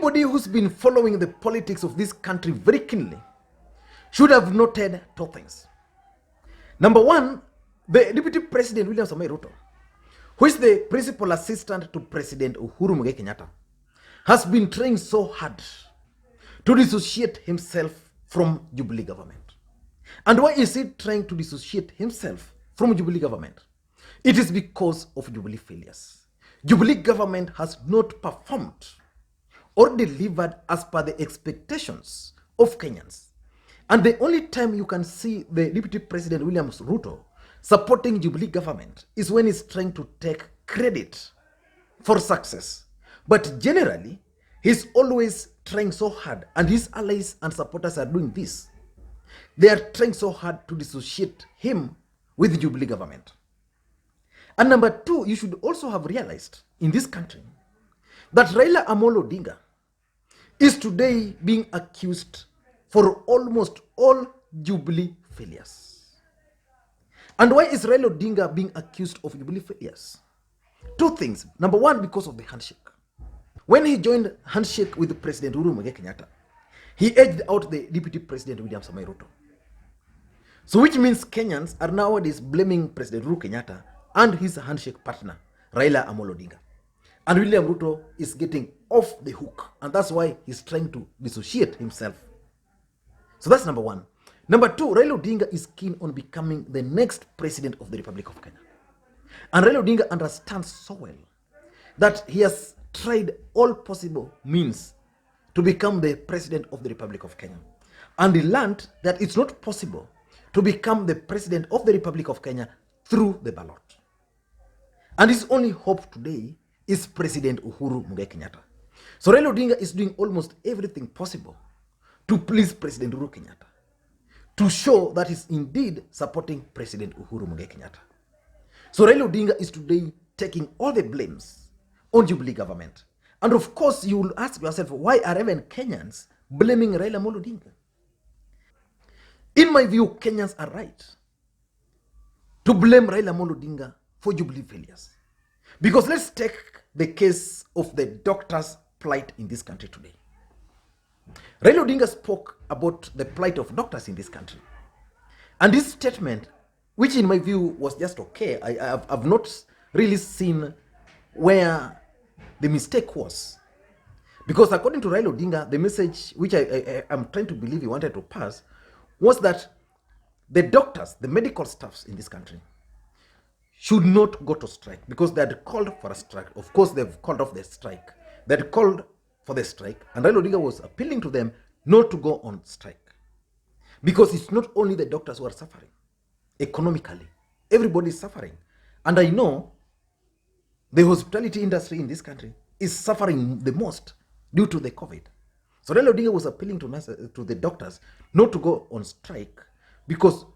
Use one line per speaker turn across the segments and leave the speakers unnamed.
Anybody who's been following the politics of this country very keenly should have noted two things. Number one, the Deputy President William Samoei Ruto, who is the principal assistant to President Uhuru Kenyatta, has been trying so hard to dissociate himself from Jubilee government. And why is he trying to dissociate himself from Jubilee government? It is because of Jubilee failures. Jubilee government has not performed or delivered as per the expectations of Kenyans. And the only time you can see the Deputy President William Ruto supporting Jubilee government is when he's trying to take credit for success. But generally, he's always trying so hard, and his allies and supporters are doing this. They are trying so hard to dissociate him with the Jubilee government. And number two, you should also have realized in this country that Raila Odinga is today being accused for almost all Jubilee failures. And why is Raila Odinga being accused of Jubilee failures? Two things. Number one, because of the handshake. When he joined handshake with President Uhuru Kenyatta, he edged out the Deputy President William Samoei Ruto. So which means Kenyans are nowadays blaming President Uhuru Kenyatta and his handshake partner, Raila Odinga. And William Ruto is getting off the hook, and that's why he's trying to dissociate himself. So that's number one. Number two, Raila Odinga is keen on becoming the next president of the Republic of Kenya. And Raila Odinga understands so well that he has tried all possible means to become the president of the Republic of Kenya. And he learned that it's not possible to become the president of the Republic of Kenya through the ballot. And his only hope today is President Uhuru Kenyatta. So Raila Odinga is doing almost everything possible to please President Uhuru Kenyatta, to show that he's indeed supporting President Uhuru Kenyatta. So Raila Odinga is today taking all the blames on Jubilee government. And of course, you will ask yourself, why are even Kenyans blaming Raila Odinga? In my view, Kenyans are right to blame Raila Odinga for Jubilee failures. Because let's take the case of the doctors' plight in this country today. Raila Odinga spoke about the plight of doctors in this country. And this statement, which in my view was just okay, I've not really seen where the mistake was. Because according to Raila Odinga, the message which I'm trying to believe he wanted to pass was that the doctors, the medical staffs in this country, should not go to strike because they had called for a strike. Of course, they've called off the strike. They had called for the strike, and Raila Odinga was appealing to them not to go on strike. Because it's not only the doctors who are suffering. Economically, everybody is suffering. And I know the hospitality industry in this country is suffering the most due to the COVID. So Raila Odinga was appealing to the doctors not to go on strike because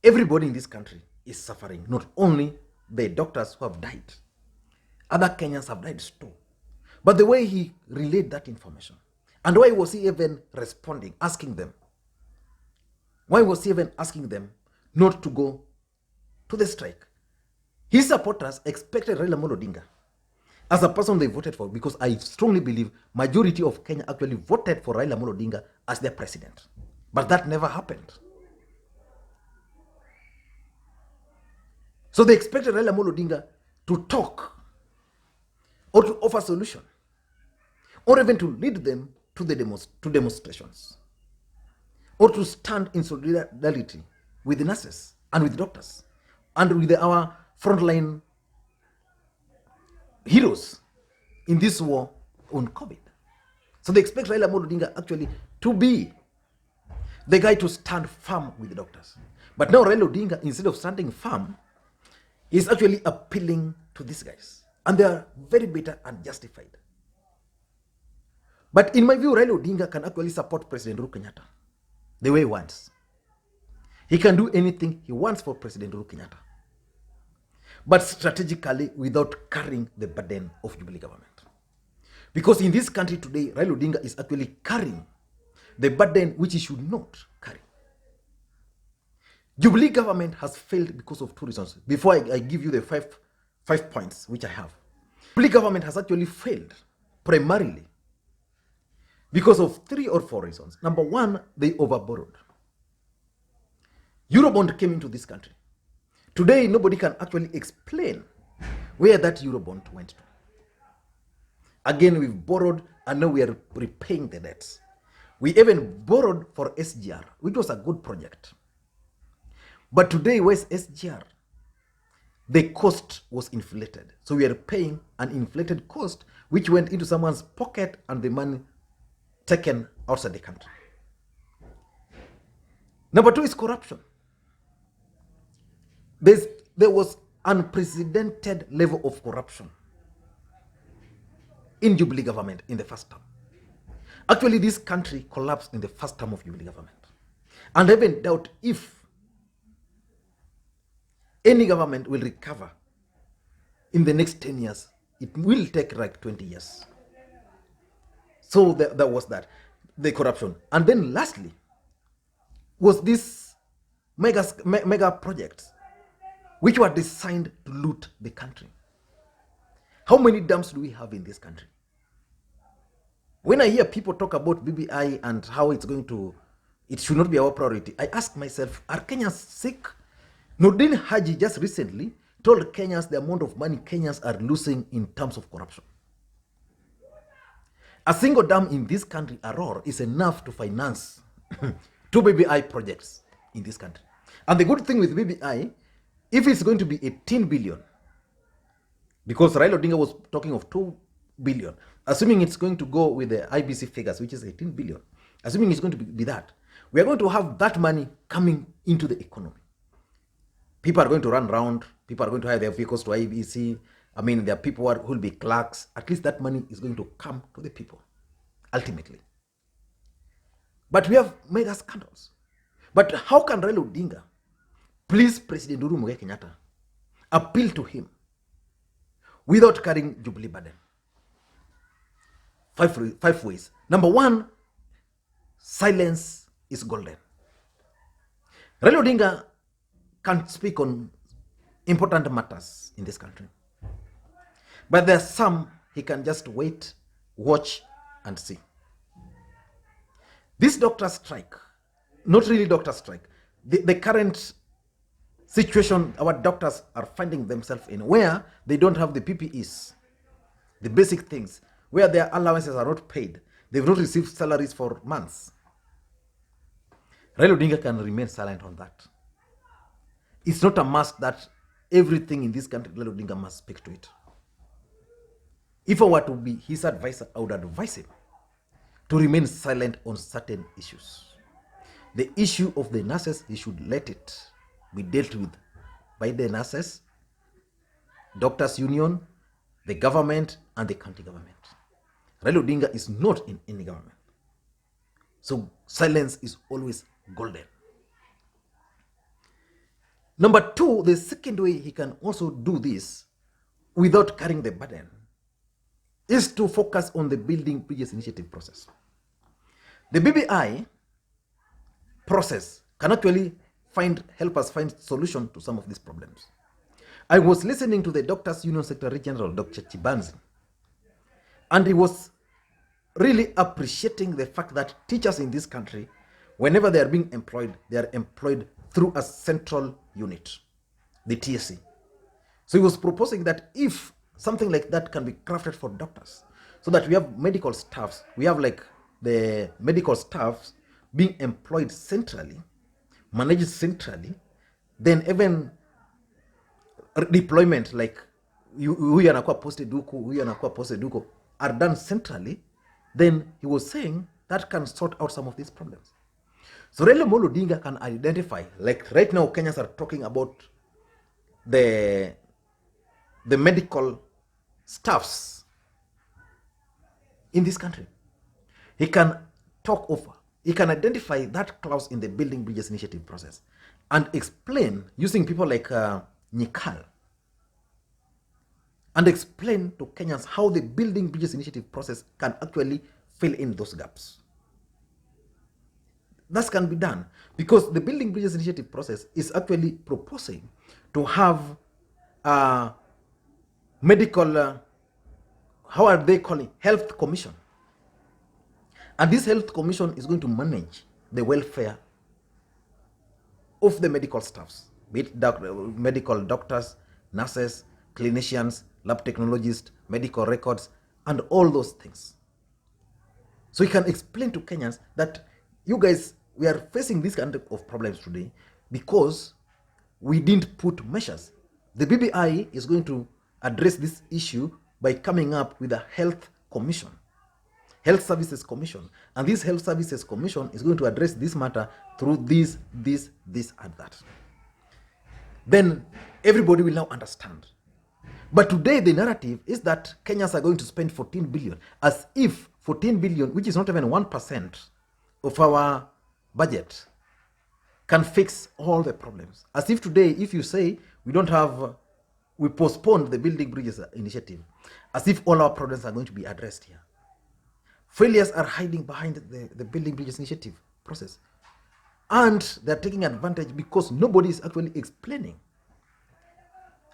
everybody in this country is suffering, not only the doctors who have died. Other Kenyans have died too. But the way he relayed that information, and why was he even responding, asking them? Why was he even asking them not to go to the strike? His supporters expected Raila Odinga as a person they voted for, because I strongly believe majority of Kenya actually voted for Raila Odinga as their president. But that never happened. So they expected Raila Odinga to talk or to offer solution or even to lead them to the demonstrations or to stand in solidarity with the nurses and with doctors and with our frontline heroes in this war on COVID. So they expect Raila Odinga actually to be the guy to stand firm with the doctors. But now Raila Odinga, instead of standing firm, is actually appealing to these guys. And they are very bitter and justified. But in my view, Raila Odinga can actually support President Uhuru Kenyatta the way he wants. He can do anything he wants for President Uhuru Kenyatta, but strategically without carrying the burden of Jubilee government. Because in this country today, Raila Odinga is actually carrying the burden which he should not carry. Jubilee government has failed because of two reasons. Before I give you the five points which I have. Jubilee government has actually failed primarily because of 3 or 4 reasons. Number one, they overborrowed. Eurobond came into this country. Today, nobody can actually explain where that Eurobond went to. Again, we've borrowed and now we are repaying the debts. We even borrowed for SGR, which was a good project. But today, where's SGR? The cost was inflated. So we are paying an inflated cost, which went into someone's pocket and the money taken outside the country. Number 2 is corruption. There was unprecedented level of corruption in Jubilee government in the first term. Actually, this country collapsed in the first term of Jubilee government. And I even doubt if any government will recover in the next 10 years. It will take like 20 years. So that was that, the corruption. And then lastly, was this mega projects which were designed to loot the country. How many dams do we have in this country? When I hear people talk about BBI and how it should not be our priority, I ask myself, are Kenyans sick? Nordin Haji just recently told Kenyans the amount of money Kenyans are losing in terms of corruption. A single dam in this country, Aror, is enough to finance 2 BBI projects in this country. And the good thing with BBI, if it's going to be 18 billion, because Raila Odinga was talking of 2 billion, assuming it's going to go with the IBC figures, which is 18 billion, assuming it's going to be that, we are going to have that money coming into the economy. People are going to run around, people are going to have their vehicles to IBC. I mean, there are people who will be clerks. At least that money is going to come to the people, ultimately. But we have mega scandals. But how can Raila Odinga please President Uhuru Kenyatta appeal to him without carrying Jubilee burden? 5 ways. Number 1, silence is golden. Raila Odinga can't speak on important matters in this country. But there are some he can just wait, watch, and see. This doctor strike, not really doctor strike, the current situation our doctors are finding themselves in, where they don't have the PPEs, the basic things, where their allowances are not paid. They've not received salaries for months. Raila Odinga can remain silent on that. It's not a must that everything in this country, Raila Odinga must speak to it. If I were to be his advisor, I would advise him to remain silent on certain issues. The issue of the nurses, he should let it be dealt with by the nurses, doctors' union, the government, and the county government. Raila Odinga is not in any government. So silence is always golden. Number 2, the second way he can also do this without carrying the burden is to focus on the Building Bridges Initiative process. The BBI process can actually help us find solution to some of these problems. I was listening to the Doctors Union Secretary General, Dr. Chibanzi, and he was really appreciating the fact that teachers in this country, whenever they are being employed, they are employed through a central unit, the TSC. So he was proposing that if something like that can be crafted for doctors, so that we have medical staffs, we have like the medical staffs being employed centrally, managed centrally, then even deployment like huyu anakuwa posted huku, huyu anakuwa posted huko are done centrally, then he was saying that can sort out some of these problems. So Raila Odinga can identify, like right now Kenyans are talking about the medical staffs in this country. He can identify that clause in the Building Bridges Initiative process and explain, using people like Nyikal, and explain to Kenyans how the Building Bridges Initiative process can actually fill in those gaps. That can be done because the Building Bridges Initiative process is actually proposing to have a medical, how are they calling, health commission. And this health commission is going to manage the welfare of the medical staffs, be it medical doctors, nurses, clinicians, lab technologists, medical records, and all those things. So you can explain to Kenyans that you guys, we are facing this kind of problems today because we didn't put measures. The BBI is going to address this issue by coming up with a health commission, health services commission. And this health services commission is going to address this matter through this, and that. Then everybody will now understand. But today the narrative is that Kenyans are going to spend 14 billion, as if 14 billion, which is not even 1% of our budget, can fix all the problems. As if today, if you say we postponed the Building Bridges initiative, as if all our problems are going to be addressed here. Failures are hiding behind the Building Bridges initiative process. And they're taking advantage because nobody is actually explaining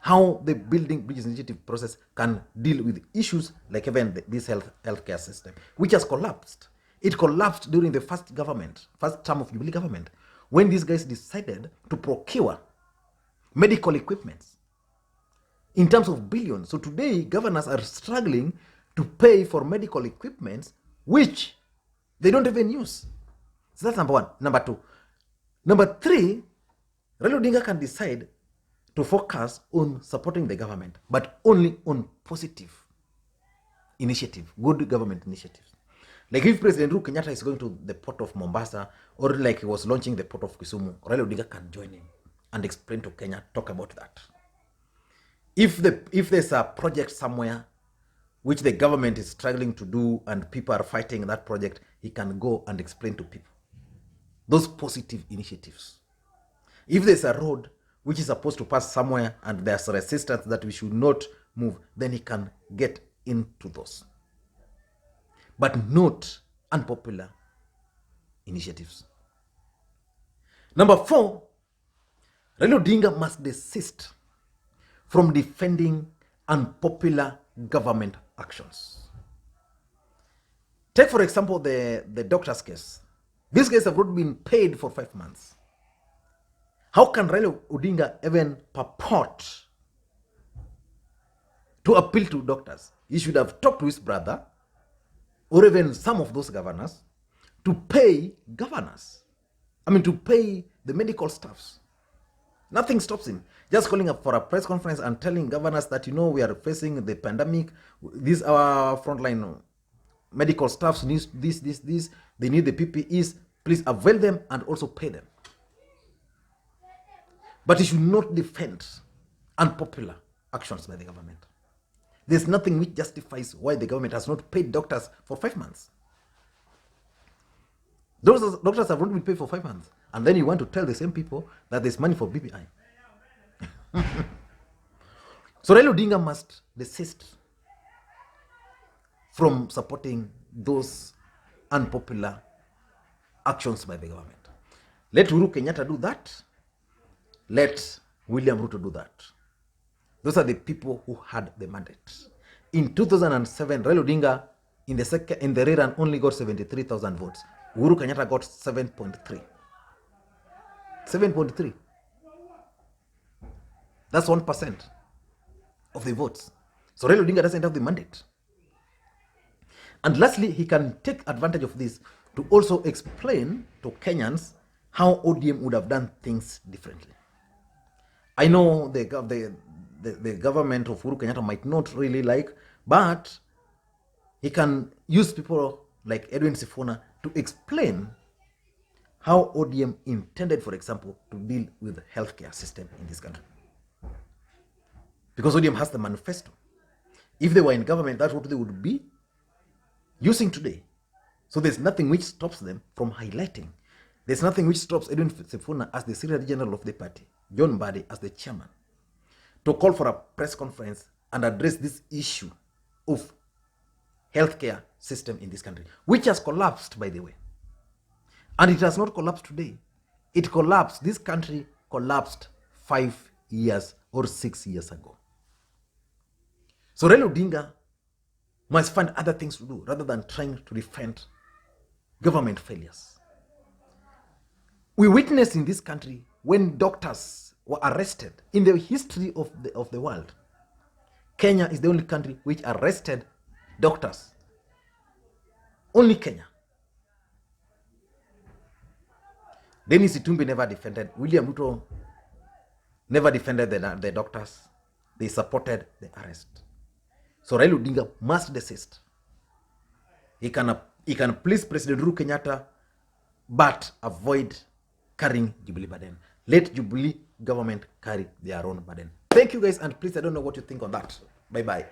how the Building Bridges initiative process can deal with issues like even this healthcare system, which has collapsed. It collapsed during the first term of Jubilee government, when these guys decided to procure medical equipments in terms of billions. So today, governors are struggling to pay for medical equipments which they don't even use. So that's number one. Number two. Number three, Raila Odinga can decide to focus on supporting the government, but only on positive initiative, good government initiatives. Like if President Uhuru Kenyatta is going to the port of Mombasa, or like he was launching the port of Kisumu, Raila Odinga can join him and explain to Kenya, talk about that. If there's a project somewhere which the government is struggling to do and people are fighting that project, he can go and explain to people those positive initiatives. If there's a road which is supposed to pass somewhere and there's resistance that we should not move, then he can get into those. But not unpopular initiatives. Number four, Raila Odinga must desist from defending unpopular government actions. Take, for example, the doctor's case. These guys have not been paid for 5 months. How can Raila Odinga even purport to appeal to doctors? He should have talked to his brother or even some of those governors to pay to pay the medical staffs. Nothing stops him. Just calling up for a press conference and telling governors that, we are facing the pandemic. These our frontline medical staffs need this. They need the PPEs. Please avail them and also pay them. But he should not defend unpopular actions by the government. There's nothing which justifies why the government has not paid doctors for 5 months. Those doctors have not been paid for 5 months. And then you want to tell the same people that there's money for BBI. So Raila Odinga must desist from supporting those unpopular actions by the government. Let Uhuru Kenyatta do that. Let William Ruto do that. Those are the people who had the mandate. In 2007, Raila Odinga in the rerun only got 73,000 votes. Uhuru Kenyatta got 7.3. 7.3. That's 1% of the votes. So Raila Odinga doesn't have the mandate. And lastly, he can take advantage of this to also explain to Kenyans how ODM would have done things differently. I know the government of Uhuru Kenyatta might not really like, but he can use people like Edwin Sifuna to explain how ODM intended, for example, to deal with the healthcare system in this country. Because ODM has the manifesto. If they were in government, that's what they would be using today. So there's nothing which stops them from highlighting. There's nothing which stops Edwin Sifuna as the Secretary General of the party, John Mbadi as the chairman, to call for a press conference and address this issue of healthcare system in this country, which has collapsed, by the way. And it has not collapsed today. It collapsed. This country collapsed 5 years or 6 years ago. So Raila Odinga must find other things to do rather than trying to defend government failures. We witnessed in this country when doctors were arrested in the history of the world. Kenya is the only country which arrested doctors. Only Kenya. Dennis Itumbi never defended. William Ruto never defended the doctors. They supported the arrest. So Raila Odinga must desist. He can please President Uhuru Kenyatta, but avoid carrying Jubilee burden. Let Jubilee government carry their own burden. Thank you guys, and please, I don't know what you think on that. Bye-bye.